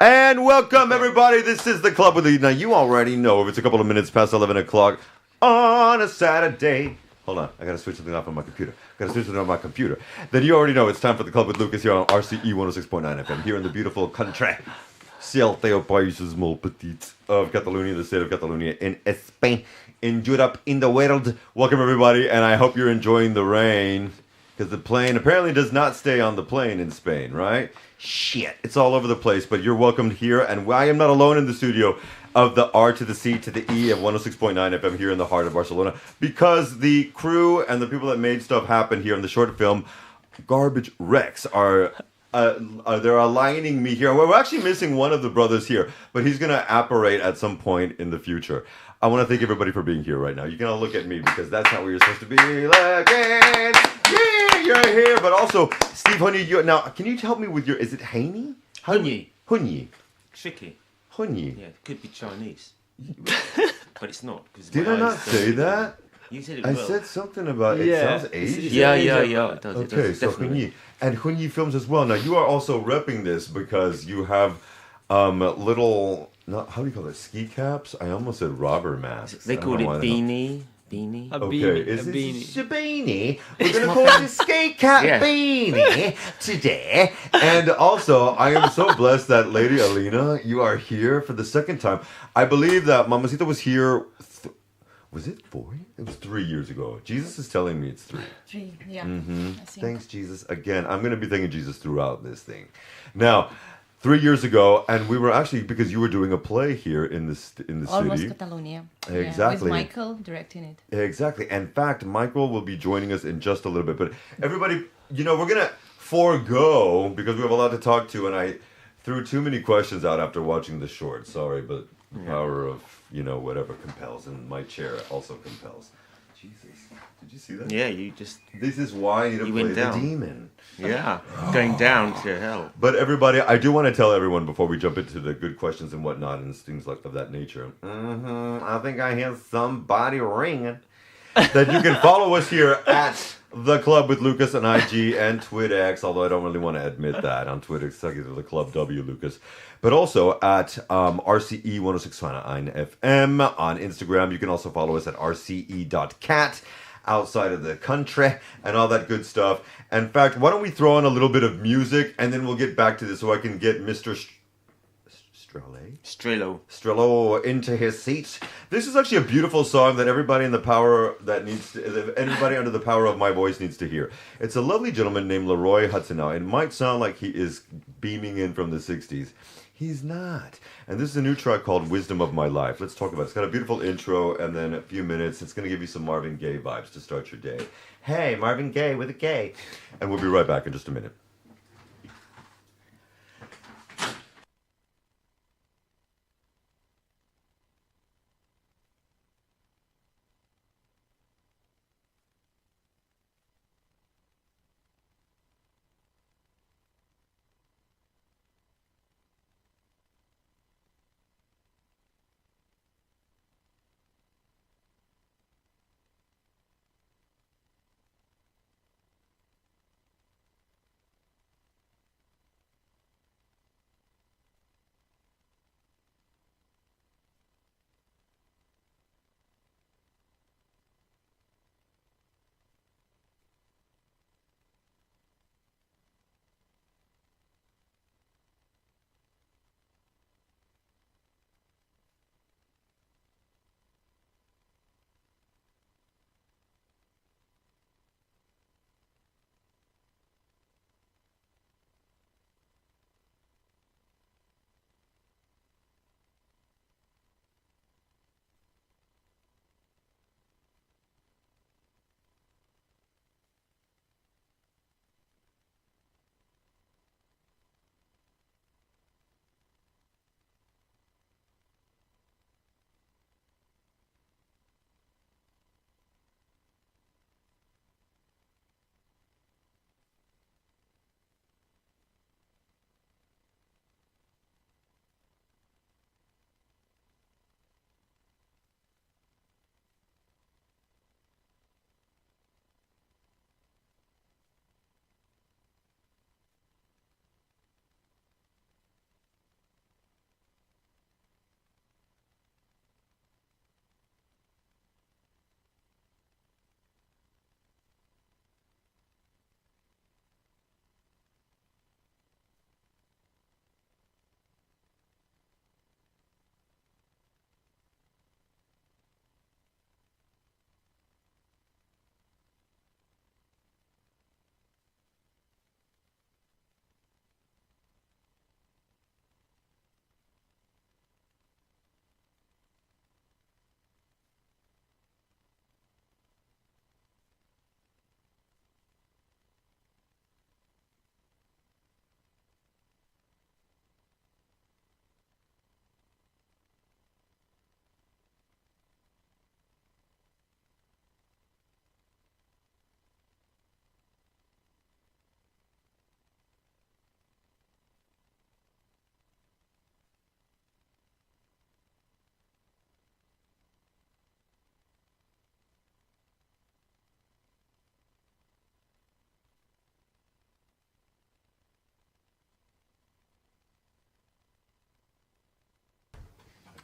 And welcome, everybody. This is the Club with the... Now, you already know if it's a couple of minutes past 11 o'clock on a Saturday. Hold on. I got to switch something off on my computer. Then you already know it's time for the Club with Lucas here on RCE 106.9 FM here in the beautiful country. Cielteo Países Molt Petits of Catalonia, the state of Catalonia in Spain, in Europe, in the world. Welcome, everybody, and I hope you're enjoying the rain. Because the plane apparently does not stay on the plane in Spain, right? Shit. It's all over the place, but you're welcomed here. And I am not alone in the studio of the R to the C to the E of 106.9 FM here in the heart of Barcelona. Because the crew and the people that made stuff happen here in the short film, Garbage Rex, are... they're aligning me here. We're actually missing one of the brothers here, but he's going to apparate at some point in the future. I want to thank everybody for being here right now. You can all look at me because that's not where you're supposed to be. Looking. Yeah, you're here. But also, Steve Honey, now, can you help me with your... Is it Haney? Hunyi. Tricky. Hunyi. Yeah, it could be Chinese. But it's not. Did I not say that? You said it I well. said something about it sounds Asian. Yeah, it does. Okay, so Hunyi. And Hunyi Films as well. Now, you are also repping this because you have little... how do you call it? Ski caps? I almost said robber masks. They call it beanie. Beanie. Okay, is it a beanie? We're going to call it a skate cap beanie today. And also, I am so blessed that Lady Alina, you are here for the second time. I believe that Mamacita was here... Was it 4? It was 3 years ago. Jesus is telling me it's 3. 3, yeah. Mm-hmm. Thanks, Jesus. Again, I'm going to be thanking Jesus throughout this thing. Now, 3 years ago, and we were actually, because you were doing a play here in the Almost city. Catalonia. Exactly. Yeah, with Michael directing it. Exactly. In fact, Michael will be joining us in just a little bit. But everybody, we're going to forego, because we have a lot to talk to, and I threw too many questions out after watching the short. Sorry, but the power of... whatever compels, and my chair also compels. Jesus, did you see that? Yeah, you just... This is why I need to play the demon. Yeah, going down to hell. But everybody, I do want to tell everyone before we jump into the good questions and whatnot and things like of that nature. I think I hear somebody ringing. That you can follow us here at The Club with Lucas on IG and TwitX, although I don't really want to admit that on Twitter. It's like The Club W Lucas. But also at RCE 106.9 FM on Instagram. You can also follow us at rce.cat outside of the country and all that good stuff. In fact, why don't we throw on a little bit of music and then we'll get back to this so I can get Mr. Strello into his seat. This is actually a beautiful song that everybody in the power that needs to, anybody under the power of my voice needs to hear. It's a lovely gentleman named Leroy Hudson. Now, it might sound like he is beaming in from the 60s. He's not. And this is a new track called Wisdom of My Life. Let's talk about it. It's got a beautiful intro and then a few minutes. It's going to give you some Marvin Gaye vibes to start your day. Hey, Marvin Gaye with a K. And we'll be right back in just a minute.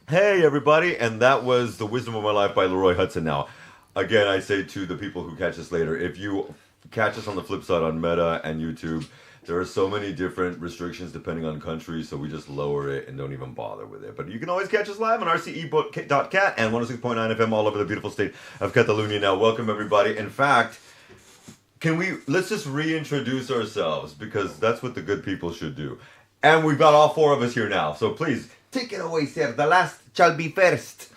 Hey, everybody, and that was The Wisdom of My Life by Leroy Hudson. Now, again, I say to the people who catch us later, if you catch us on the flip side on Meta and YouTube, there are so many different restrictions depending on country, so we just lower it and don't even bother with it. But you can always catch us live on rce.cat and 106.9 FM all over the beautiful state of Catalonia. Now, welcome, everybody. In fact, let's just reintroduce ourselves, because that's what the good people should do. And we've got all four of us here now, so please, take it away, sir. The last shall be first.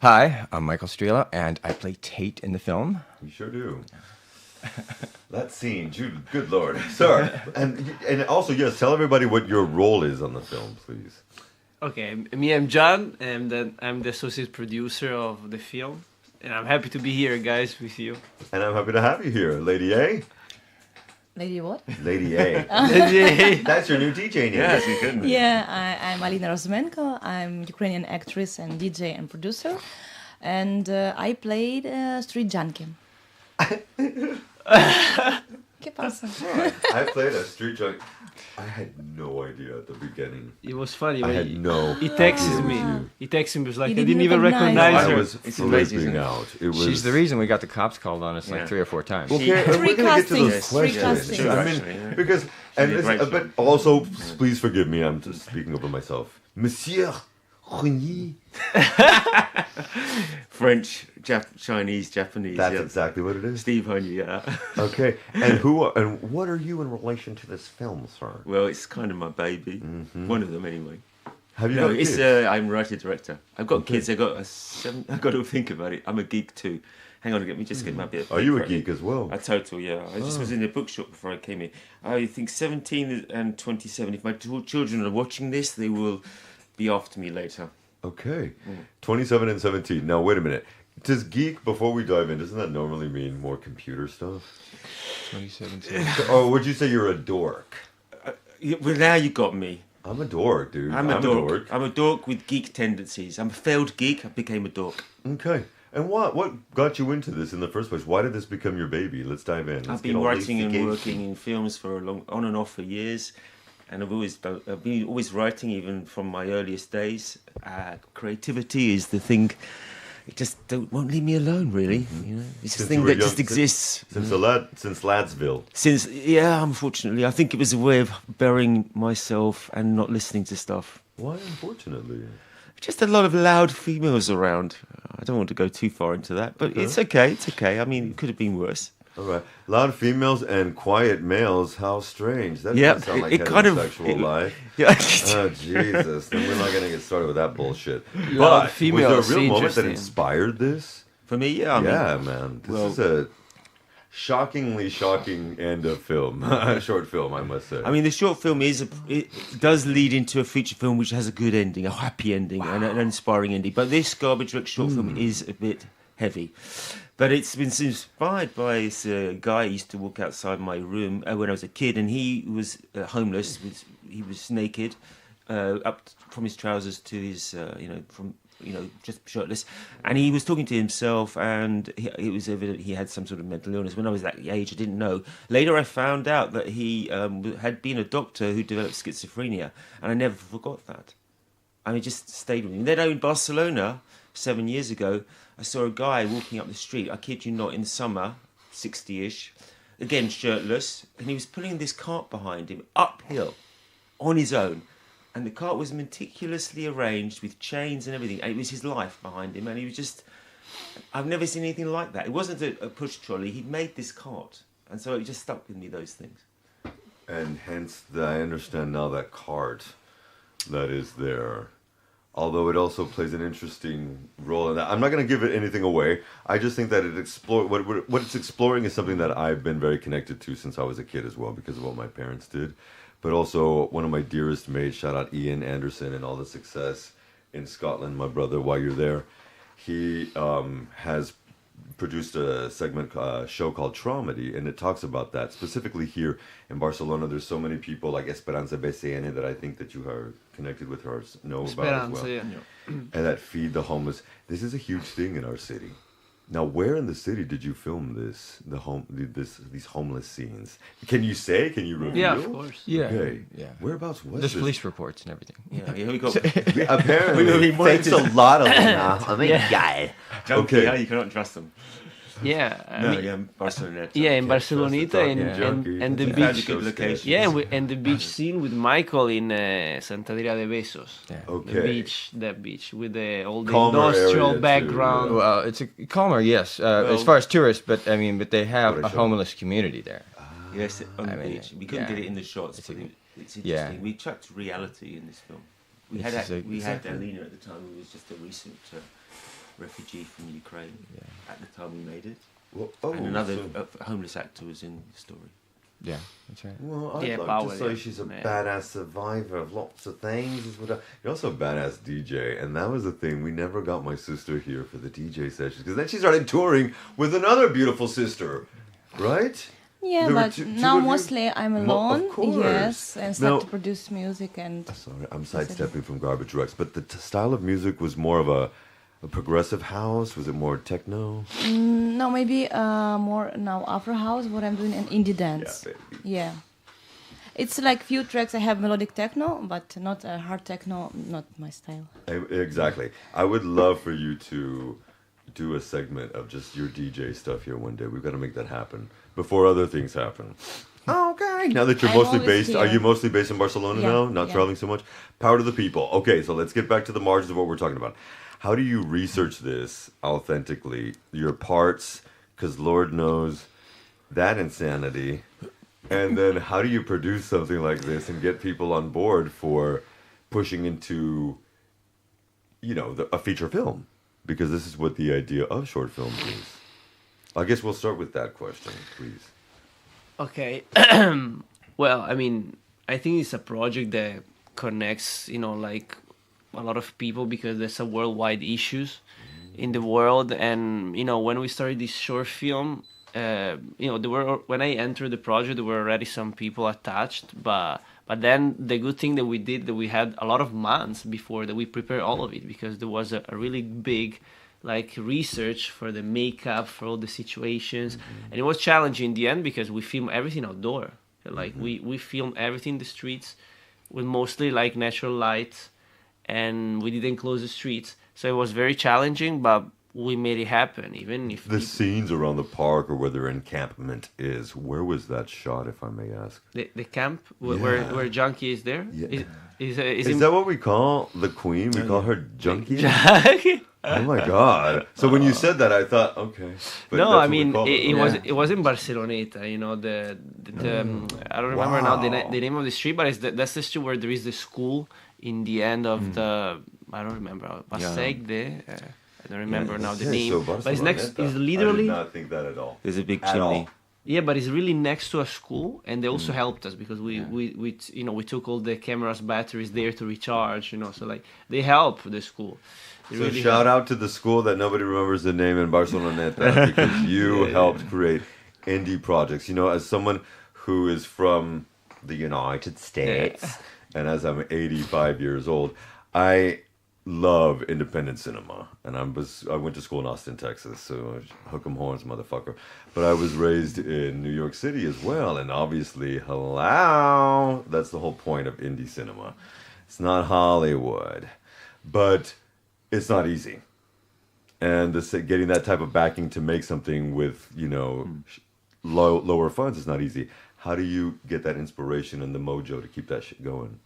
Hi, I'm Michael Strela, and I play Tate in the film. You sure do. That scene, Jude, good Lord. Sir, and also, yes, tell everybody what your role is on the film, please. Okay, me, I'm John, and then I'm the associate producer of the film. And I'm happy to be here, guys, with you. And I'm happy to have you here, Lady A. Lady what? Lady A. That's your new DJ name. Yes, you couldn't. Yeah, I'm Alina Rosemenko. I'm Ukrainian actress and DJ and producer. And I played Street Junkie. ¿Qué pasa? I played a street junkie. I had no idea at the beginning. It was funny. I when had no He texted idea me. it was you. He texted me. Was like, He I didn't didn't even recognize recognize I her. was It's amazing, isn't flipping it? out. It was. She's the reason we got the cops called on us like Yeah. 3 or 4 times. Okay, and Three we're gonna get to those castings, three questions. castings. I mean, Actually, yeah. because She did a great but job. also, please forgive me. I'm just speaking over myself, Monsieur Renier. French, Chinese, Japanese. That's yeah. exactly what it is. Steve Honey, yeah. Okay, and what are you in relation to this film, sir? Well, it's kind of my baby. One of them, anyway. Have you No, got it's kids? I'm writer director. I've got Okay. kids. I've got I've got to think about it. I'm a geek too. Hang on, let me just get my bit. Of Are you a paper. geek as well? A total, yeah. I just was in the bookshop before I came in. I think 17 and 27. If my two children are watching this, they will be after me later. Okay, 27 and 17. Now wait a minute. Does geek, before we dive in, doesn't that normally mean more computer stuff? 2017. Or would you say you're a dork? Well, now you got me. I'm a dork, dude. I'm a dork. I'm a dork with geek tendencies. I'm a failed geek. I became a dork. Okay. And what got you into this in the first place? Why did this become your baby? Let's dive in. Let's I've get been all writing these and games. working in films for on and off for years, and I've been always writing, even from my earliest days. Creativity is the thing. It just won't leave me alone, really. You know, it's a Since thing you were that just young- exists. Since Ladsville. Unfortunately, I think it was a way of burying myself and not listening to stuff. Why, unfortunately? Just a lot of loud females around. I don't want to go too far into that, but it's okay. It's okay. I mean, it could have been worse. All right. Loud females and quiet males. How strange. That Yeah, doesn't sound like it kind of- heterosexual life. Yeah. Oh, Jesus. Then we're not going to get started with that bullshit. Loud But was females, there a real moment that interesting. inspired this? For me, yeah. I mean, Yeah, man. This well- is a shockingly shocking end of film. Short film, I must say. I mean, the short film it does lead into a feature film which has a good ending, a happy ending, and an inspiring ending. But this garbage wreck short film is a bit heavy. But it's been inspired by this guy who used to walk outside my room when I was a kid, and he was homeless. He was naked, from his trousers to his, just shirtless. And he was talking to himself, and it was evident he had some sort of mental illness. When I was that age, I didn't know. Later, I found out that he had been a doctor who developed schizophrenia, and I never forgot that. And it just stayed with me. And then in Barcelona, 7 years ago, I saw a guy walking up the street, I kid you not, in summer, 60-ish, again shirtless, and he was pulling this cart behind him uphill on his own. And the cart was meticulously arranged with chains and everything, and it was his life behind him. And he was just, I've never seen anything like that. It wasn't a push trolley, he'd made this cart. And so it just stuck with me, those things. And hence, I understand now that cart that is there. Although it also plays an interesting role in that. I'm not going to give it anything away. I just think that what it's exploring is something that I've been very connected to since I was a kid as well, because of what my parents did. But also, one of my dearest mates, shout out Ian Anderson and all the success in Scotland, my brother, while you're there. He has produced a show called Traumedy, and it talks about that. Specifically here in Barcelona, there's so many people like Esperanza BCN that I think that you are connected with her, know about as well. Esperanza, yeah. And that feed the homeless. This is a huge thing in our city. Now, where in the city did you film these homeless scenes? Can you say? Can you reveal? Yeah, of course. Yeah. Okay. Yeah. Whereabouts was There's this? police reports and everything. Yeah, we got Apparently, thanks a lot, Elena. Oh my God. junkie. Okay. Yeah, you cannot trust them. Yeah, I No, mean, yeah, Barcelona. yeah, in Can't trust Barceloneta the and, talking junkie. and the That's Found a beach. good so location. Yeah, and the beach scene with Michael in Santa Adria de Besos. Yeah. Okay. That beach with the all the Calmer industrial area too, background. Well, it's a calmer, yes, as far as tourists, but I mean, but they have a homeless community there. Yes, on the I mean, beach. We couldn't yeah. get it in the shots, It's but a- it's yeah. interesting. We chucked reality in this film. We This had is a- we had exactly. Alina at the time, who was just a recent refugee from Ukraine. Yeah. At the time we made it, Well, and another so- homeless actor was in the story. Yeah, that's right. well, I'd Yeah, like Palau, to say yeah. she's a Yeah. badass survivor of lots of things. You're also a badass DJ, and that was the thing. We never got my sister here for the DJ sessions because then she started touring with another beautiful sister, right? Yeah, There were but two now of you? mostly I'm Of alone. course. Yes, and start Now- to produce music and Sorry, I'm sidestepping from Garbage Rex, but the style of music was more of a progressive house. Was it more techno? no, maybe more now Afro house. What I'm doing and indie dance. Yeah, baby. Yeah. It's like few tracks I have melodic techno, but not hard techno, not my style. Exactly. I would love for you to do a segment of just your DJ stuff here one day. We've got to make that happen before other things happen. Okay. Now that you're I'm mostly always based, are here. you mostly based in Barcelona Yeah, now? Not yeah. traveling so much? Power to the people. Okay, so let's get back to the margins of what we're talking about. How do you research this authentically? Your parts, because Lord knows that insanity. And then how do you produce something like this and get people on board for pushing into, a feature film? Because this is what the idea of short films is. I guess we'll start with that question, please. Okay. Well, I mean, I think it's a project that connects, like a lot of people because there's a worldwide issues in the world. And, when we started this short film, when I entered the project, there were already some people attached, but then the good thing that we did, that we had a lot of months before that we prepared all of it because there was a really big research for the makeup, for all the situations, and it was challenging in the end because we filmed everything outdoor. We filmed everything in the streets with mostly natural light, and we didn't close the streets, so it was very challenging, but we made it happen. Even if The scenes around the park or where their encampment is, where was that shot, if I may ask? the camp Yeah. where Junkie is there Yeah. is Is that what we call the queen? We call her Junkie? Oh my God. So when you said that, I thought, okay. But No, that's I what we mean call it was in Barceloneta. I don't remember now the name of the street, but that's the street where there is the school in the end of the. I don't remember. Passeig I don't remember now the name. So But it's next. Barceloneta. It's literally. I did not think that at all. There's a big At chimney. all. Yeah, but it's really next to a school, and they also helped us because we took all the cameras batteries there to recharge. So they help the school. They So really shout help. out to the school that nobody remembers the name in Barceloneta because you helped create indie projects. As someone who is from the United States, and as I'm 85 years old, I love independent cinema. And I went to school in Austin, Texas, so hook 'em horns, motherfucker. But I was raised in New York City as well, and obviously, hello, that's the whole point of indie cinema. It's not Hollywood, but it's not easy. And getting that type of backing to make something with, lower funds is not easy. How do you get that inspiration and the mojo to keep that shit going?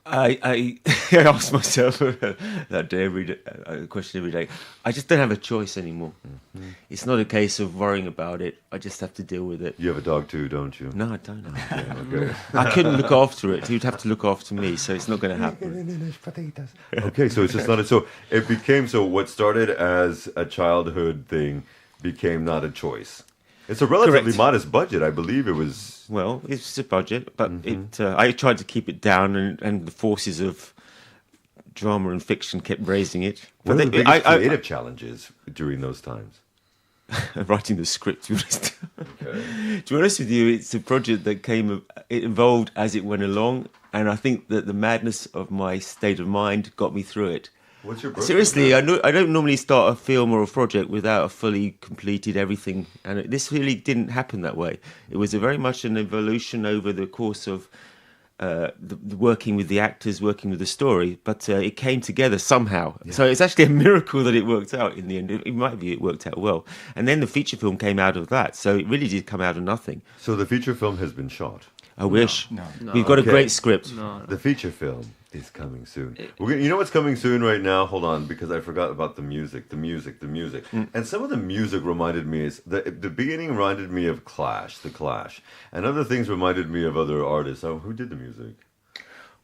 I ask myself that day question every day. I just don't have a choice anymore. It's not a case of worrying about it. I just have to deal with it. You have a dog too, don't you? No, I don't. Yeah, okay. I couldn't look after it. He'd have to look after me, so it's not going to happen. Okay, so it's just not so it became so what started as a childhood thing became not a choice. It's a relatively Correct. modest budget. I believe it was. Well, it's a budget, but I tried to keep it down, and the forces of drama and fiction kept raising it. What are the they- biggest creative challenges during those times? writing the script. To be honest. Okay. To be honest with you, it's a project that it evolved as it went along, and I think that the madness of my state of mind got me through it. What's your birthday? Seriously, I don't normally start a film or a project without a fully completed everything, and this really didn't happen that way. It was a very much an evolution over the course of the working with the actors, working with the story, but it came together somehow. Yeah. So it's actually a miracle that it worked out in the end. In my view, it worked out well. And then the feature film came out of that, so it really did come out of nothing. So the feature film has been shot? I wish. No. We've got a great script. No. The feature film is coming soon. You know what's coming soon right now? Hold on, because I forgot about the music. And some of the music reminded me, the beginning reminded me of The Clash. And other things reminded me of other artists. Oh, who did the music?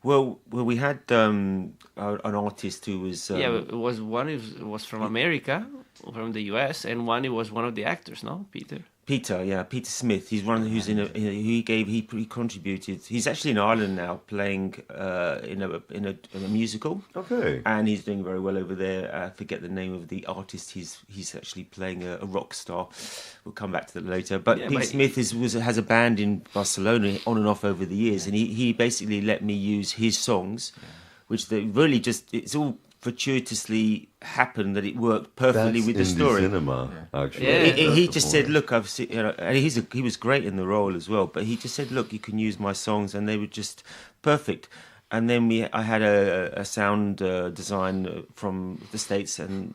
Well, we had an artist who was... it was one who was from America, from the US, and one who was one of the actors, no? Peter Smith. He's one who's he contributed. He's actually in Ireland now, playing in a musical. Okay. And he's doing very well over there. I forget the name of the artist. He's actually playing a rock star. We'll come back to that later. But Pete Smith has a band in Barcelona on and off over the years, and he basically let me use his songs, which they really it's all fortuitously happened that it worked perfectly with the story. Cinema, actually. He just said, "Look, I've seen," and he was great in the role as well. But he just said, "Look, you can use my songs," and they were just perfect. And then I had a sound design from the States, and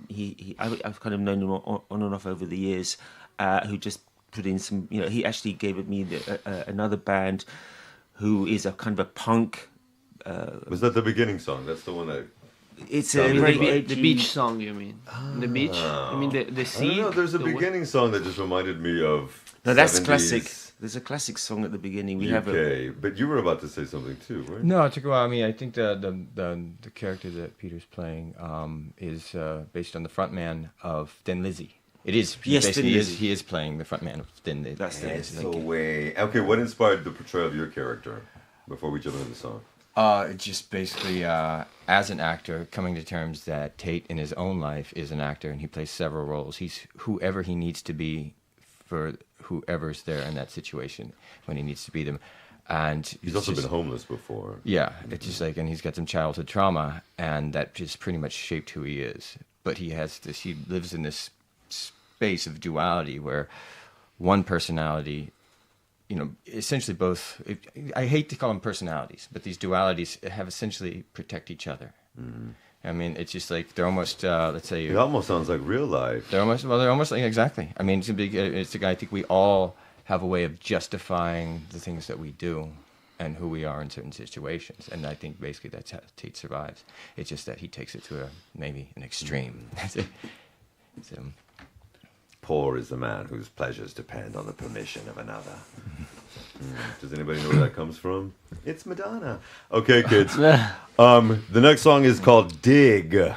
I've kind of known him on and off over the years, who just put in some. He actually gave me another band, who is a kind of a punk. Was that the beginning song? That's the one that. It's the beach song, you mean? The beach? You mean the sea? I don't know, there's a beginning song that just reminded me of. No, that's classic. There's a classic song at the beginning. Okay, but you were about to say something too, right? No, it took a while. I mean, I think the character that Peter's playing is based on the frontman of Thin Lizzy. It is. Yes, Thin Lizzy. He is playing the frontman of Thin Lizzy. That's the way. Okay, what inspired the portrayal of your character? Before we jump into the song. Just basically, as an actor, coming to terms that Tate in his own life is an actor, and he plays several roles. He's whoever he needs to be for whoever's there in that situation when he needs to be them. And he's also been homeless before. Yeah, it's just like, and he's got some childhood trauma, and that just pretty much shaped who he is. But he lives in this space of duality where one personality, essentially both. I hate to call them personalities, but these dualities have essentially protect each other. Mm-hmm. I mean, it's just like they're almost, let's say. It almost sounds like real life. They're almost like exactly. I mean, it's a guy. I think we all have a way of justifying the things that we do and who we are in certain situations, and I think basically that's how Tate survives. It's just that he takes it to maybe an extreme. So. Poor is the man whose pleasures depend on the permission of another. Does anybody know where that comes from? It's Madonna. Okay, kids. The next song is called Dig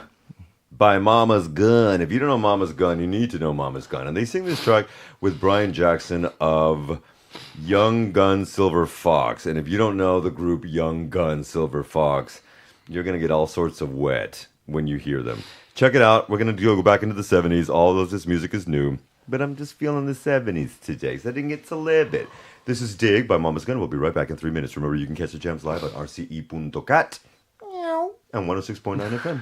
by Mama's Gun. If you don't know Mama's Gun, you need to know Mama's Gun. And they sing this track with Brian Jackson of Young Gun Silver Fox. And if you don't know the group Young Gun Silver Fox, you're going to get all sorts of wet when you hear them. Check it out. We're going to go back into the 70s. All of this music is new. But I'm just feeling the 70s today, so I didn't get to live it. This is Dig by Mama's Gun. We'll be right back in 3 minutes. Remember, you can catch the jams live at rce.cat and 106.9 FM.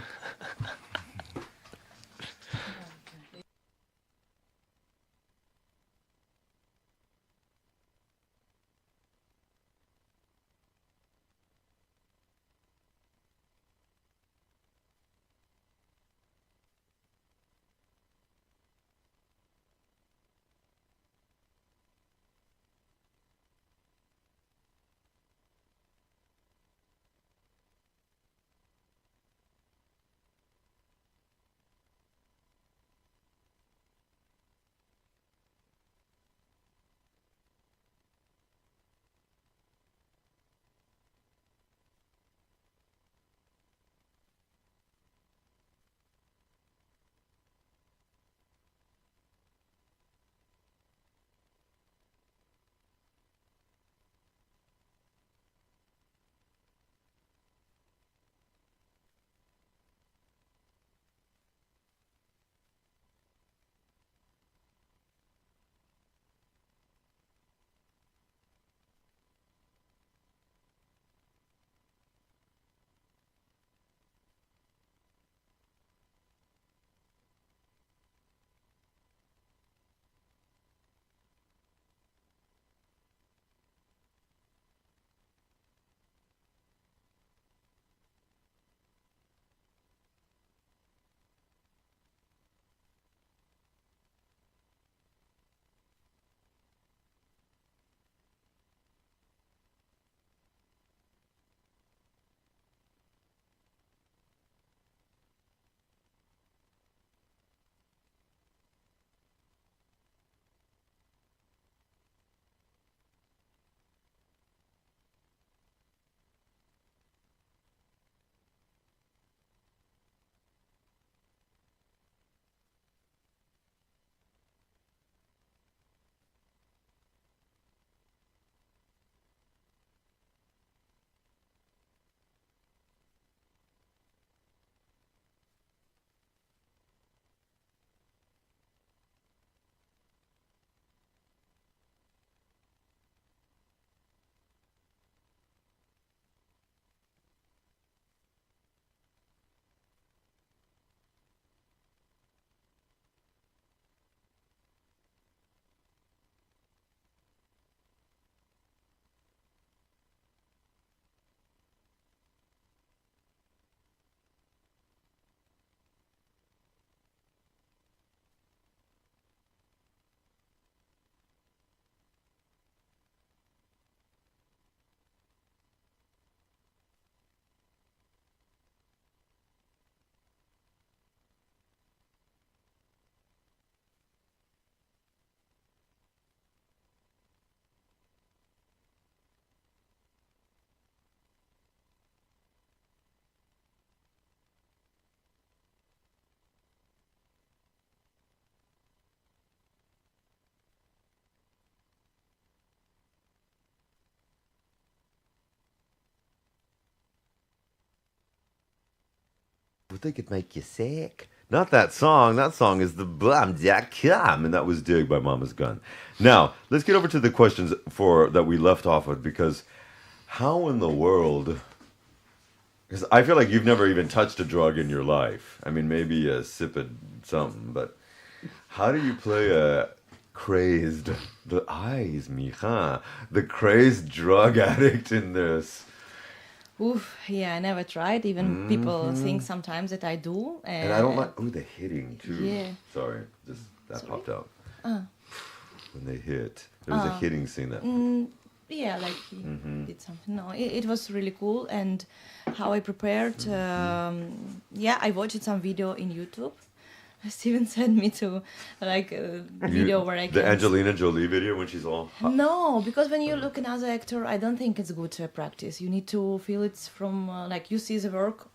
but they could make you sick. Not that song. That song is the Blum.com, and that was Dig by Mama's Gun. Now, let's get over to the questions that we left off with, because how in the world... Because I feel like you've never even touched a drug in your life. I mean, maybe a sip of something, but how do you play a crazed... The eyes, mija. The crazed drug addict in this... Oof, yeah, I never tried. Even people think sometimes that I do. And I don't like... Oh, the hitting, too. Yeah. Sorry, that Sorry? popped out. When they hit. There was a hitting scene that... Yeah, like he did something. No, it was really cool. And how I prepared, yeah, I watched some video in YouTube. Steven sent me to like a video where I can... The Angelina Jolie video when she's all hot. No, because when you look another actor, I don't think it's good to practice. You need to feel it's from like you see the work,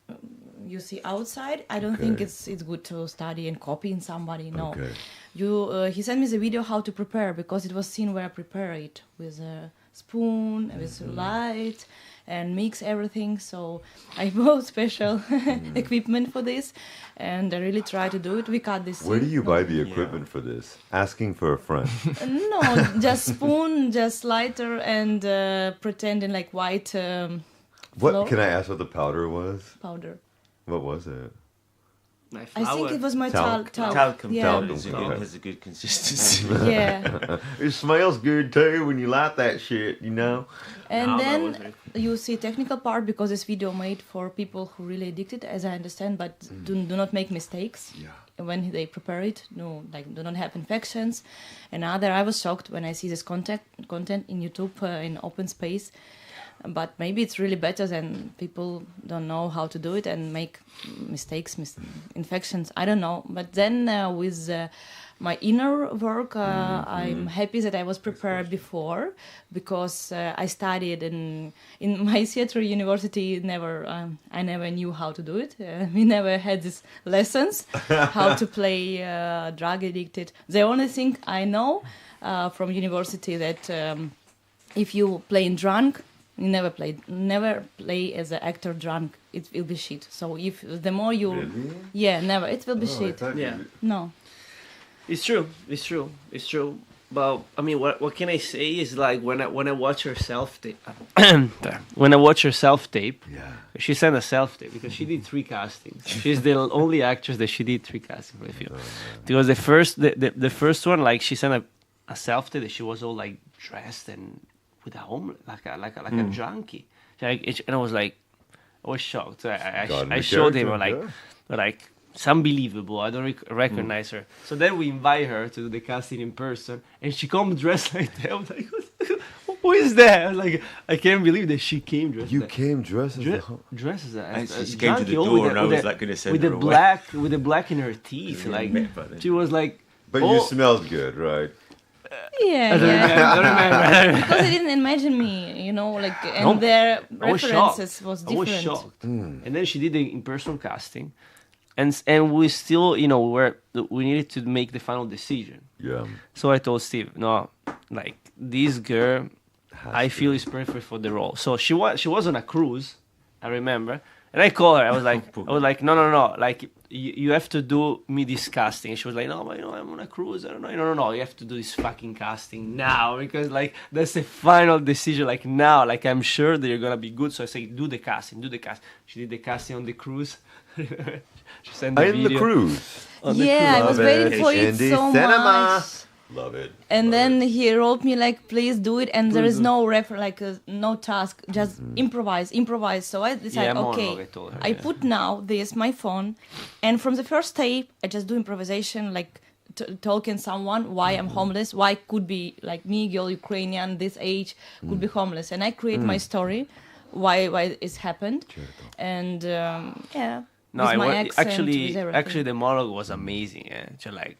you see outside. I don't think it's good to study and copy in somebody. No, Okay. He sent me the video how to prepare, because it was scene where I prepare it with a spoon, with light, and mix everything. So I bought special equipment for this, and I really try to do it. We cut this. Where do you no, buy the equipment for this? Asking for a friend. No, just spoon, just lighter, and pretending like white What flour can I ask what the powder was? powder. What was it? My I think it was my Talc. Talcum Yeah. powder Okay. has a good consistency. Yeah. It smells good too when you light that shit, you know? And No, that then wasn't- you see technical part, because this video made for people who really addicted, as I understand, but do not make mistakes. Yeah. When they prepare it, no, like do not have infections. And I was shocked when I see this content in YouTube in open space. But maybe it's really better than people don't know how to do it and make mistakes, infections. I don't know. But then with my inner work, I'm happy that I was prepared before, because I studied in my theater university. I never knew how to do it. We never had these lessons how to play drug addicted. The only thing I know from university that if you play in drunk, you never play as an actor drunk. It will be shit. So if the more you, Really? yeah, never. It will be Oh, I shit. thought Yeah. you- No. It's true. It's true. It's true. But I mean, what can I say is like when I watch her self tape. When I watch her self tape, Yeah. she sent a self tape because she did 3 castings. She's the only actress that she did 3 castings for the film. Because the first one, like she sent a self tape that she was all like dressed and with a home like a junkie. And I was like, I was shocked. So Got in I the showed him character, like it's unbelievable. I don't recognize her. So then we invite her to do the casting in person, and she comes dressed like that. I was like, who is that? I was like, I can't believe that she came dressed. You like came dressed as dressed as a And as she a came to the junkie, door, with and I was like gonna send with her the away. with the black in her teeth. Like but then- she was like, But oh, you smelled good, right? Yeah, I don't yeah. remember. I don't remember. Because they didn't imagine me, like, and No, their I was shocked. references was I different. was shocked. And then she did the in-person casting, and we still, we needed to make the final decision. Yeah. So I told Steve, no, like this girl, I feel is perfect for the role. So she was on a cruise, I remember, and I called her. I was like, no, like you have to do me this casting. And she was like, no, but I'm on a cruise. I don't know. No, you have to do this fucking casting now, because like that's the final decision. Like now, like I'm sure that you're gonna be good. So I say, do the casting. She did the casting on the cruise. She sent the In video. the cruise. on the Yeah, I cruise. was Love waiting it. for it In the so cinema. much. Love it. And Love then it. he wrote me like, please do it, and there Please is do. no no task, just improvise. So I decided, monologue, okay, I told her, I yeah. put now my phone, and from the first tape, I just do improvisation, like talking someone why I'm homeless, why could be like me, girl, Ukrainian, this age, could be homeless, and I create my story, why it's happened, and yeah. No, with my was, accent, with everything. actually, the monologue was amazing. Yeah, just like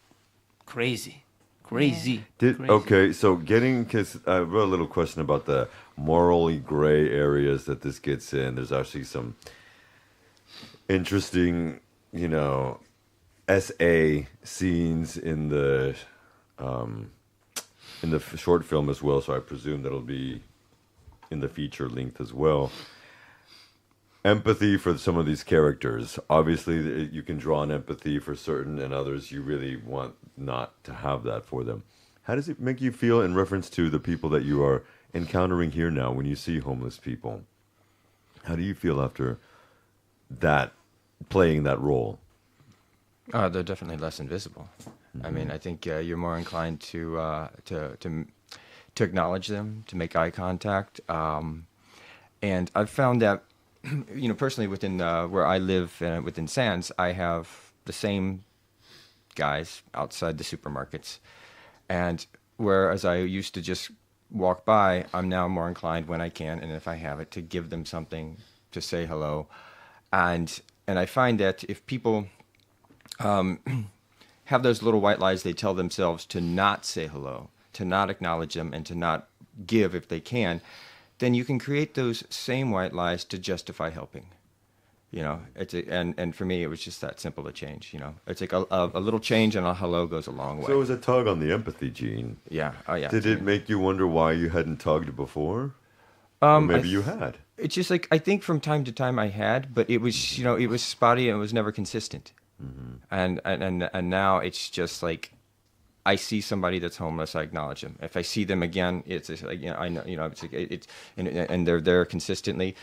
crazy. Crazy. Okay, so because I wrote a little question about the morally gray areas that this gets in. There's actually some interesting, SA scenes in the short film as well. So I presume that'll be in the feature length as well. empathy for some of these characters. Obviously, you can draw an empathy for certain, and others you really want not to have that for them. How does it make you feel in reference to the people that you are encountering here now when you see homeless people? How do you feel after that, playing that role? They're definitely less invisible. I mean, I think you're more inclined to acknowledge them, to make eye contact, and I've found that, personally within where I live within Sands, I have the same guys outside the supermarkets, and whereas I used to just walk by, I'm now more inclined when I can, and if I have it, to give them something, to say hello, and I find that if people have those little white lies they tell themselves to not say hello, to not acknowledge them, and to not give if they can, then you can create those same white lies to justify helping. And for me, it was just that simple to change. It's like a little change and a hello goes a long way. So it was a tug on the empathy gene. Yeah. Oh, yeah. Did it make you wonder why you hadn't tugged before? Or maybe you had. It's just like, I think from time to time I had, but it was, it was spotty and it was never consistent. Mm-hmm. And now it's just like, I see somebody that's homeless, I acknowledge them. If I see them again, it's just like, I know, it's like and they're there consistently.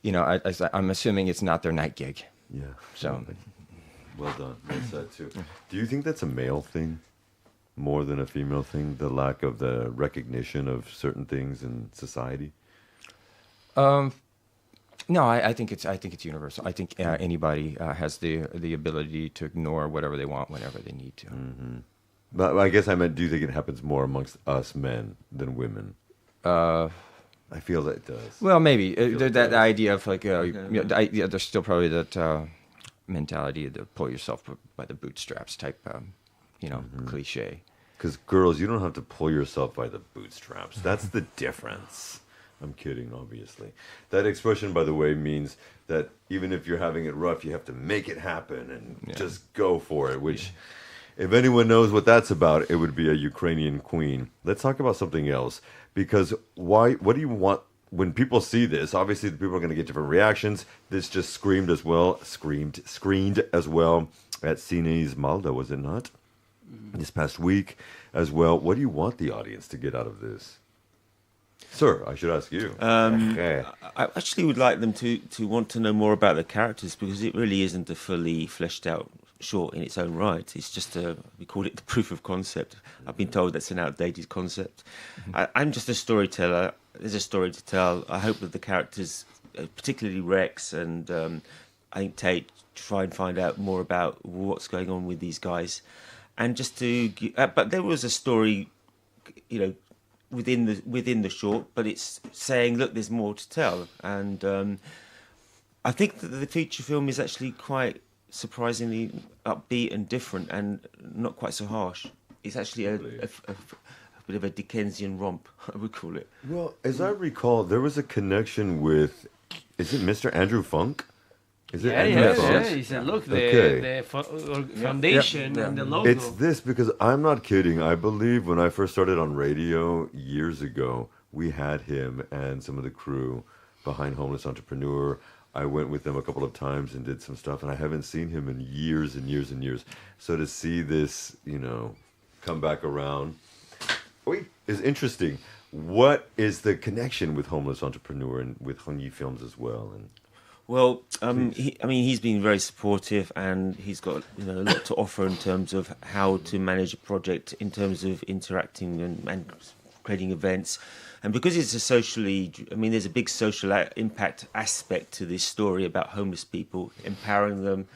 I'm assuming it's not their night gig. Yeah. So, well done. Well said too. Do you think that's a male thing more than a female thing? The lack of the recognition of certain things in society. No, I think it's universal. I think anybody has the ability to ignore whatever they want whenever they need to. Mm-hmm. But I guess I meant, do you think it happens more amongst us men than women? I feel that it does. Well, maybe that idea of like, there's still probably that mentality to pull yourself by the bootstraps type, cliche. Because girls, you don't have to pull yourself by the bootstraps. That's the difference. I'm kidding, obviously. That expression, by the way, means that even if you're having it rough, you have to make it happen and just go for it, which... If anyone knows what that's about, it would be a Ukrainian queen. Let's talk about something else. Because what do you want when people see this? Obviously, the people are going to get different reactions. This just screened as well at Cines Malda, was it not? This past week as well. What do you want the audience to get out of this? Sir, I should ask you. I actually would like them to want to know more about the characters, because it really isn't a fully fleshed out short in its own right. It's just we call it the proof of concept. I've been told that's an outdated concept. I'm just a storyteller. There's a story to tell. I hope that the characters, particularly Rex and I think Tate, try and find out more about what's going on with these guys, and just to. But there was a story, within the short, but it's saying, look, there's more to tell, and I think that the feature film is actually quite surprisingly upbeat and different, and not quite so harsh. It's actually a bit of a Dickensian romp, I would call it. Well, as I recall, there was a connection with, is it Mr. Andrew Funk? Is it Andrew Funk? Yeah, he said, look, the foundation and the logo. It's this, because I'm not kidding. I believe when I first started on radio years ago, we had him and some of the crew behind Homeless Entrepreneur. I went with them a couple of times and did some stuff, and I haven't seen him in years and years and years. So to see this, come back around is interesting. What is the connection with Homeless Entrepreneur and with Honyi Films as well? And well, he's been very supportive, and he's got a lot to offer in terms of how to manage a project, in terms of interacting and creating events. And because it's there's a big social impact aspect to this story about homeless people, empowering them.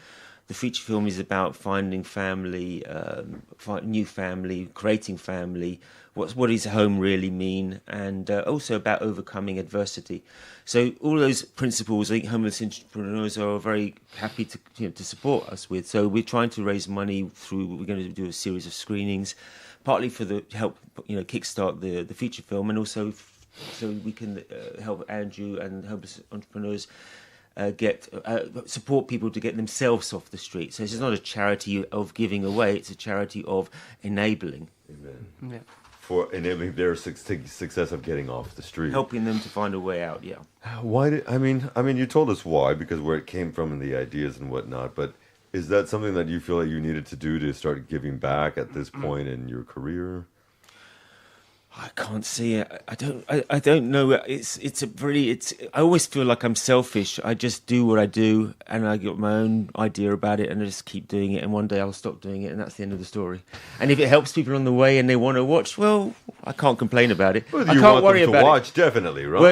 The feature film is about finding family, new family, creating family. What does home really mean? And also about overcoming adversity. So all those principles, I think homeless entrepreneurs are very happy to support us with. So we're trying to raise money we're going to do a series of screenings, partly for the help, kickstart the feature film, and also so we can help Andrew and homeless entrepreneurs support people to get themselves off the street. So this is not a charity of giving away; it's a charity of enabling. Amen. Yeah. for enabling their success of getting off the street. Helping them to find a way out. Yeah. Why did I mean you told us why, because where it came from and the ideas and whatnot, but is that something that you feel like you needed to do to start giving back at this point in your career? I can't see it. I don't know. I always feel like I'm selfish. I just do what I do, and I got my own idea about it, and I just keep doing it. And one day I'll stop doing it, and that's the end of the story. And if it helps people on the way and they want to watch, well, I can't complain about it. Well, I you can't want worry them to about watch, it. definitely, right? Well,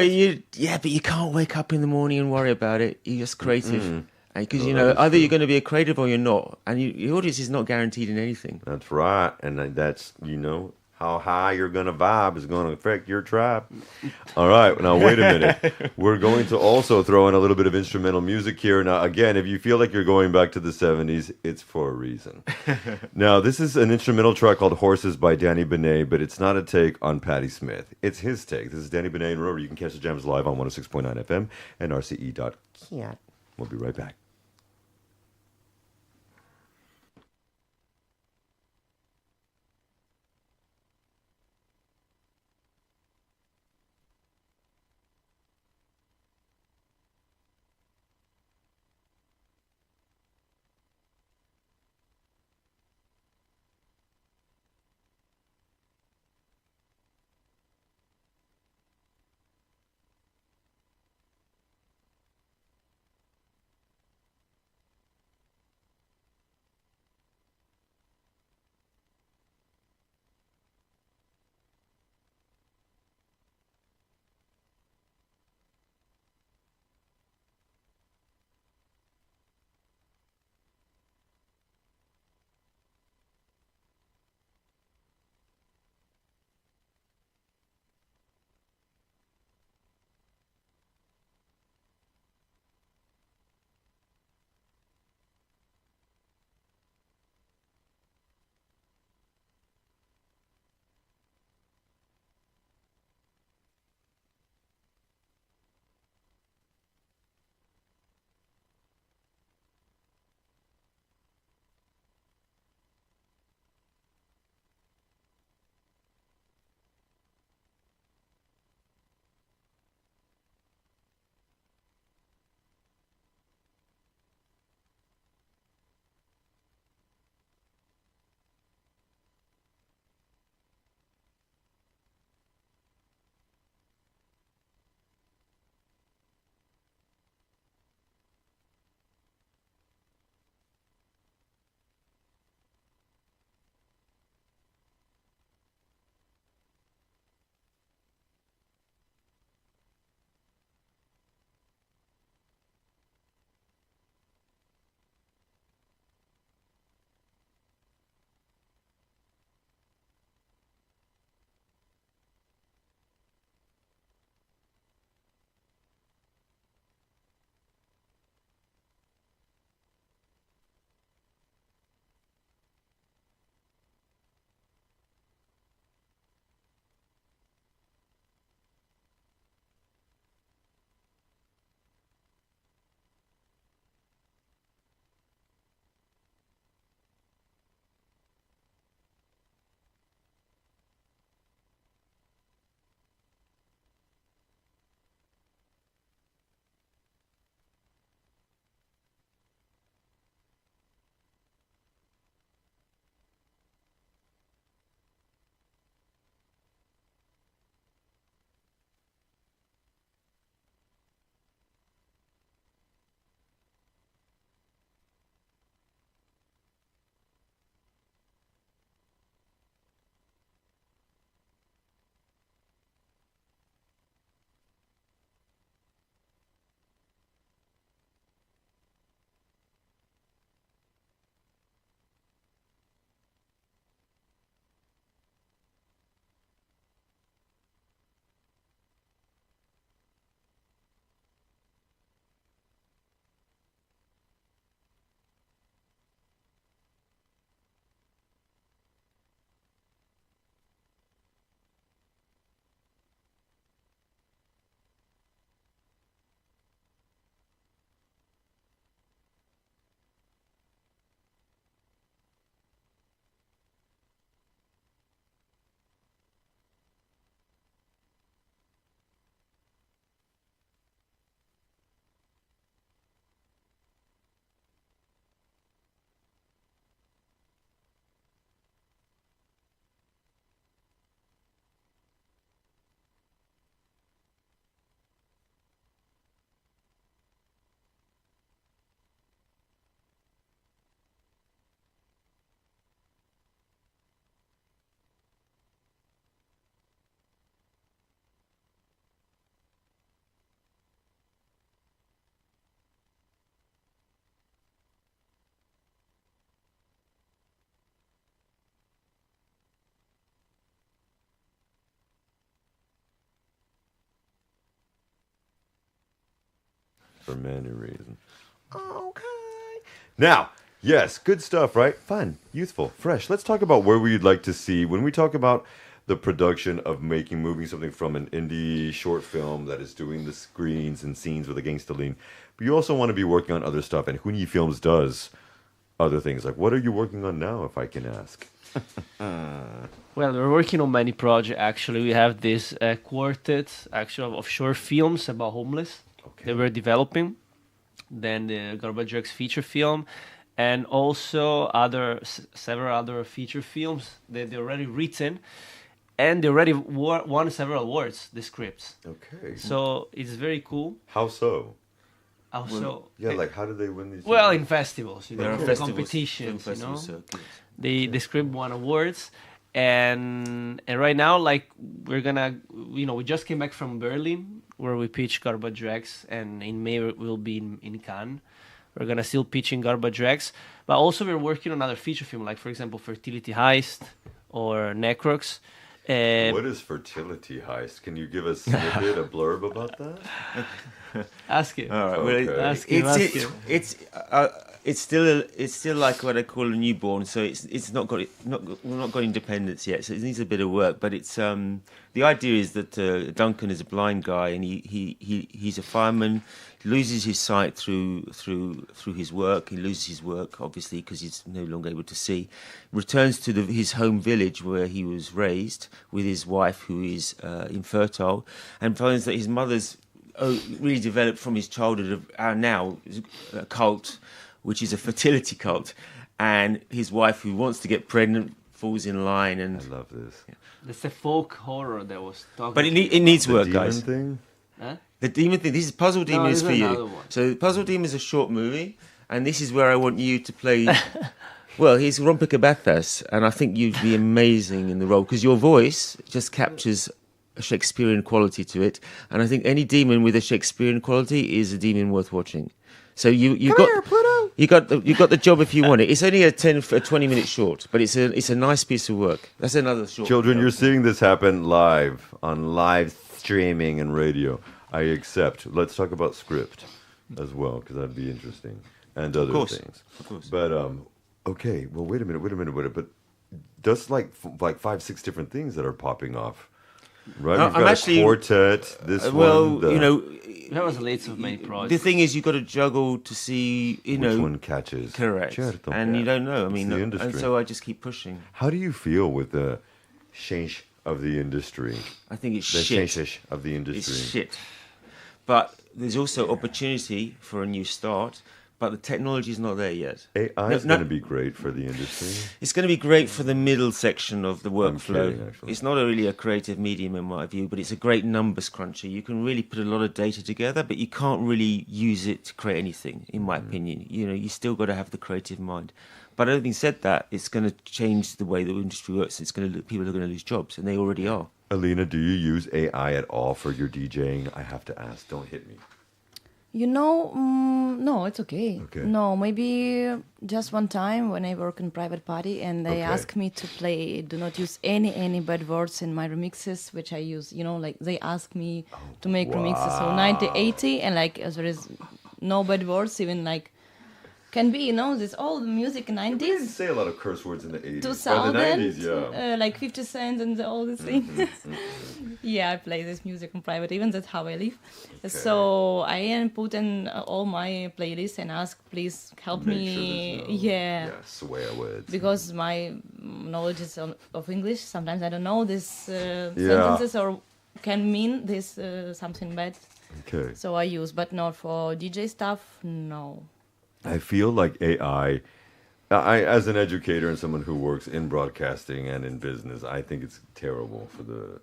but you can't wake up in the morning and worry about it. You're just creative. Because, either you're going to be a creative or you're not. And your audience is not guaranteed in anything. That's right, and that's how high you're gonna vibe is gonna affect your tribe. All right, now wait a minute. We're going to also throw in a little bit of instrumental music here. Now, again, if you feel like you're going back to the 70s, it's for a reason. Now, this is an instrumental track called Horses by Danny Benet, but it's not a take on Patti Smith. It's his take. This is Danny Benet, and remember, you can catch the jams live on 106.9 FM and rce.cat. We'll be right back. for many reasons. Okay. Now, yes, good stuff, right? Fun, youthful, fresh. Let's talk about where we'd like to see when we talk about the production of moving something from an indie short film that is doing the screens and scenes with a gangster lean. But you also want to be working on other stuff, and Huni Films does other things. Like, what are you working on now, if I can ask? Well, we're working on many projects. Actually, we have this quartet actually of short films about homeless that we're developing. Then the Garbage X feature film, and also several other feature films that they're already written, and they already won several awards. The scripts. Okay. So it's very cool. How so? Also, Yeah, like how do they win these? well, in festivals, There are in festivals, competitions, film you know. festivals, circuits. The script won awards, and right now, like, we're gonna, we just came back from Berlin where we pitched Garbage X, and in May we'll be in Cannes. We're gonna still pitch in Garbage X, but also we're working on other feature film, like for example Fertility Heist or Necrox. What is Fertility Heist? Can you give us a blurb about that? Ask him. All right. Okay. Well, Ask him. it's still like what I call a newborn. So it's not got independence yet. So it needs a bit of work. But it's the idea is that Duncan is a blind guy, and he's a fireman. He loses his sight through his work. He loses his work obviously because he's no longer able to see. Returns to his home village where he was raised with his wife, who is infertile, and finds that his mother's really developed from his childhood now a cult, which is a fertility cult, and his wife, who wants to get pregnant, falls in line. And I love this. That's a folk horror that was talking. but it needs The work, demon guys. thing? Huh? The demon thing. This is Puzzle Demon is this for is another you. one. So Puzzle Demon is a short movie, and this is where I want you to play. Well, he's Romper Cabathas, and I think you'd be amazing in the role because your voice just captures a Shakespearean quality to it, and I think any demon with a Shakespearean quality is a demon worth watching. So you got the job if you want it. It's only a 20-minute short, but it's a nice piece of work. That's another short. Children, film. you're seeing this happen live on live streaming and radio. I accept. Let's talk about script as well, because that'd be interesting, and other things. Of course. But okay. Well, wait a minute. But that's like 5-6 different things that are popping off, right? We've I'm got actually- a quartet. This well, one. That was the latest of many projects. The thing is, you've got to juggle to see, Which one catches? correct, Certo. and you don't know. I It's mean, the and industry. so I just keep pushing. How do you feel with the change of the industry? I think it's The shit. change of the industry. It's shit. But there's also opportunity for a new start. But the technology is not there yet. AI is going to be great for the industry. It's going to be great for the middle section of the workflow. kidding, actually. It's not really a creative medium in my view, but it's a great numbers cruncher. You can really put a lot of data together, but you can't really use it to create anything, in my opinion. You still got to have the creative mind. But having said that, it's going to change the way the industry works. People are going to lose jobs, and they already are. Alina, do you use AI at all for your DJing? I have to ask. Don't hit me. No, it's okay. Okay. No, maybe just one time when I work in private party and they Okay. ask me to play, do not use any bad words in my remixes, which I use, like they ask me to make remixes. So 90, 80, and like there is no bad words, even like can be, this old music We didn't 90s, say a lot of curse words in the 80s. 2000, But the 90s, yeah. like 50 Cent and all these things. Yeah, I play this music in private, even that's how I live. So I put in all my playlists and ask, please help Make me. sure there's no swear words. Because my knowledge is of English, sometimes I don't know these sentences or can mean this something bad. Okay. So I use, but not for DJ stuff, no. I feel like AI, as an educator and someone who works in broadcasting and in business, I think it's terrible for the...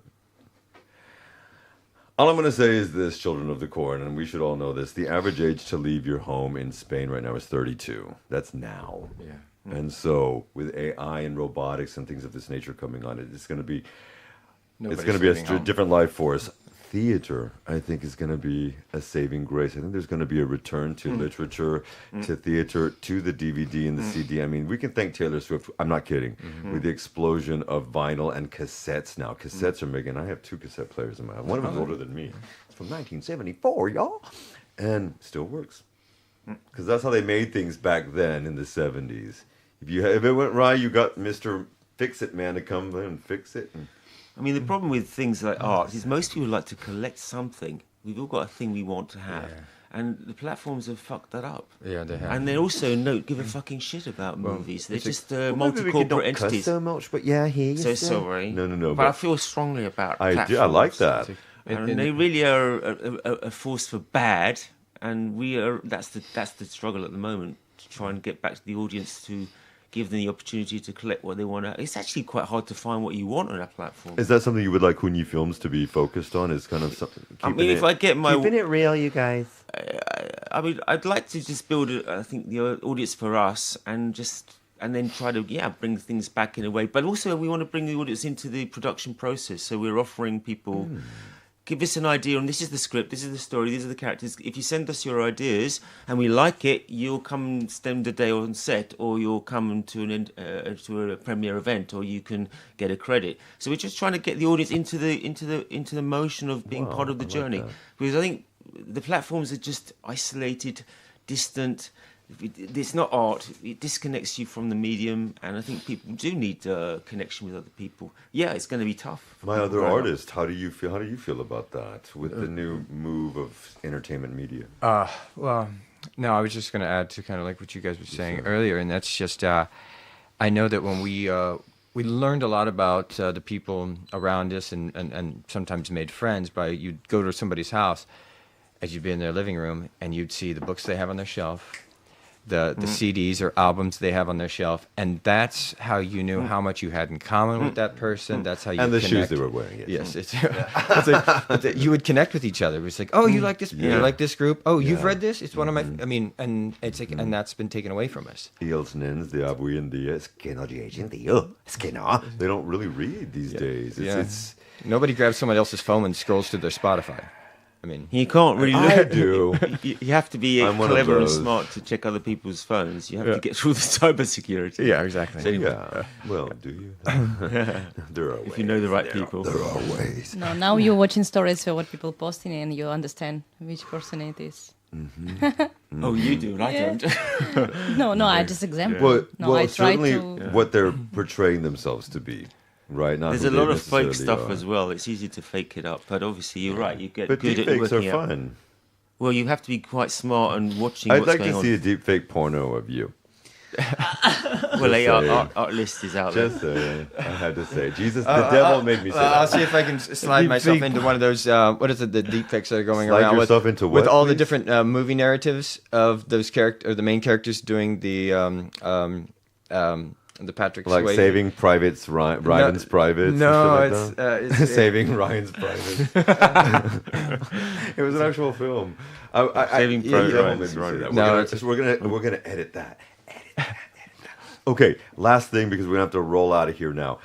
All I'm going to say is this, children of the corn, and we should all know this. The average age to leave your home in Spain right now is 32. That's now. Yeah. And so with AI and robotics and things of this nature coming on, it's going to be... Nobody's it's going to be leaving a home. different life for us. theater, I think, is going to be a saving grace. I think there's going to be a return to literature, to theater, to the DVD and the CD. I mean, we can thank Taylor Swift. I'm not kidding. With the explosion of vinyl and cassettes now. Cassettes are making... I have 2 cassette players in my house. One of them's older than me. It's from 1974, y'all. And still works. Because that's how they made things back then in the 70s. If it went right, you got Mr. Fix-It Man to come in and fix it. And, I mean, the problem with things like art is most people like to collect something. We've all got a thing we want to have. And the platforms have fucked that up. Yeah, they have. And they also don't give a fucking shit about movies. They're just maybe we multi-corporate don't entities. cuss so much, but yeah, here you So say. sorry. No. But I feel strongly about I platforms. do. I like that. And they really are a force for bad. And we are. That's the struggle at the moment, to try and get back to the audience, to give them the opportunity to collect what they want. It's actually quite hard to find what you want on a platform. Is that something you would like Hunyi Films to be focused on? Is kind of something. I mean, if I get my... Keeping it real, you guys. I mean, I'd like to just build, I think, the audience for us, and then try to, bring things back in a way. But also, we want to bring the audience into the production process. So we're offering people, give us an idea, and this is the script, this is the story, these are the characters. If you send us your ideas and we like it, you'll come spend a day on set, or you'll come to a premiere event, or you can get a credit. So we're just trying to get the audience into the motion of being part of the journey. Because I think the platforms are just isolated, distant. It's not art. It disconnects you from the medium, and I think people do need connection with other people. Yeah, it's going to be tough. My other artist, how do you feel about that with the new move of entertainment media? Well, no, I was just going to add to kind of like what you guys were saying earlier, and that's just I know that when we learned a lot about the people around us, and sometimes made friends by you'd go to somebody's house, as you'd be in their living room, and you'd see the books they have on their shelf, the CDs or albums they have on their shelf, and that's how you knew how much you had in common with that person. That's how you And the connect. shoes they were wearing. Yes, it's like, you would connect with each other. It's like, oh, you like this, you like this group. Oh, you've read this. It's one of my. I mean, and it's like, and that's been taken away from us. Y els nens de avui en dia es que no llegeixen, tio. Es que no. They don't really read these days. It's Nobody grabs someone else's phone and scrolls through their Spotify. I mean, you can't really look. I do. You have to be I'm one of clever and those. smart to check other people's phones. You have to get through the cybersecurity. yeah, exactly. Yeah. Well, do you? There are ways. If you know the right people. There are ways. No, now you're watching stories of what people posting, and you understand which person it is. Oh, you do, and I Yeah. don't. No, I just example. Well, I try certainly to. what they're portraying themselves to be, right? Not There's who a they lot of fake necessarily stuff are. as well. It's easy to fake it up, but obviously you're right. You get But good at deepfakes are working out. fun. Well, you have to be quite smart and watching I'd what's like going to on. see a deepfake porno of you. Well, saying. our list is out there. Just saying. I had to say. Jesus, the devil made me say I'll that. see if I can slide myself into one of those. What is it? The deepfakes that are going Slide around yourself into with what, all the please? different movie narratives of those characters, or the main characters doing the Patrick Like Swayze. saving privates, Ryan's privates. and No, shit it's, like that. it's saving Ryan's privates. It was an actual film. Saving the Private devil Ryan's, made me say right. that. No, We're gonna edit that. Okay, last thing, because we're gonna have to roll out of here now.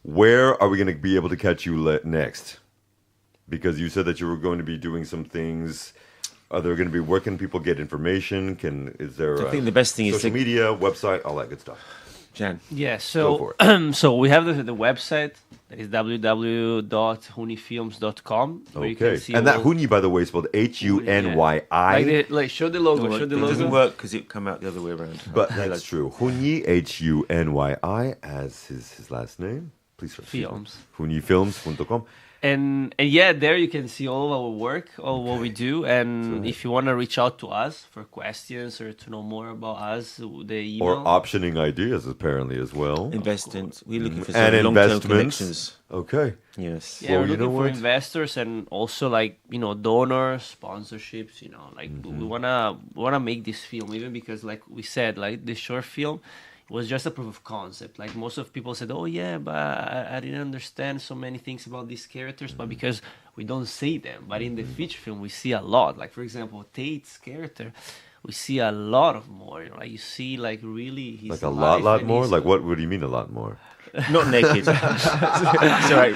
Where are we gonna be able to catch you next? Because you said that you were going to be doing some things. Are there going to be, where can people get information? Is there I think the best thing is social to- media, website, all that good stuff? Jan. Yeah, Go so for so we have the website that is www.hunifilms.com. where you can Okay. see And that all- Hunyi, by the way, is spelled Hunyi. like show the logo, Well, show the it doesn't logo. work because it come out the other way around. But that's true. Hunyi, Hunyi, as his last name. Please proceed. Films. HunyiFilms.com. And yeah, there you can see all of our work, all what we do. And if you want to reach out to us for questions or to know more about us, the email. Or optioning ideas, apparently, as well. Investments. We're looking for And some long-term investments. connections. Okay. Yes. Yeah, Well, we're you know looking for what? investors and also like donors, sponsorships. Like we wanna make this film, even because like we said, like this short film was just a proof of concept. Like most of people said, oh yeah, but I didn't understand so many things about these characters, but because we don't see them. But in the feature film, we see a lot. Like for example, Tate's character we see a lot of more. You know, like you see, like really, his Like a life lot and more? his- Like what do you mean a lot more? Not naked. Sorry.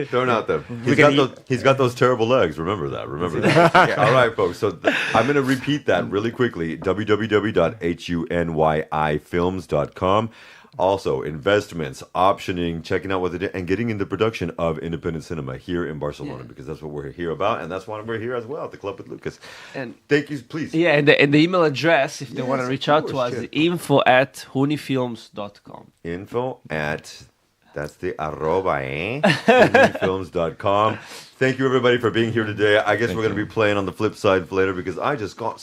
Thrown out there. gonna He's got those terrible legs. Remember that. Remember that. All right, folks. So I'm going to repeat that really quickly. www.hunyifilms.com. Also, investments, optioning, checking out what they do, and getting into production of independent cinema here in Barcelona, because that's what we're here about, and that's why we're here as well at the Club with Lucas. And thank you, please. yeah, and the email address, if they want to Yes, reach of out to course, us, yeah. info@hunifilms.com. That's the arroba, films.com. Thank you, everybody, for being here today. I guess we're going to be playing on the flip side later because I just got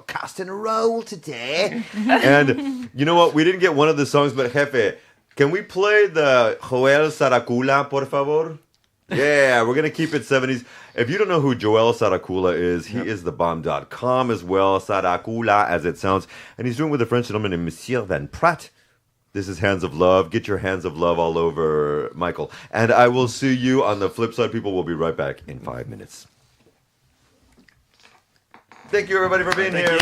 cast in a role today. And you know what? We didn't get one of the songs, but Jefe, can we play the Joel Saracula, por favor? Yeah, we're going to keep it 70s. If you don't know who Joel Saracula is, he is thebomb.com as well. Saracula, as it sounds. And he's doing with a French gentleman named Monsieur Van Pratt. This is Hands of Love. Get your hands of love all over Michael. And I will see you on the flip side, people. We'll be right back in 5 minutes. Thank you, everybody, for being here.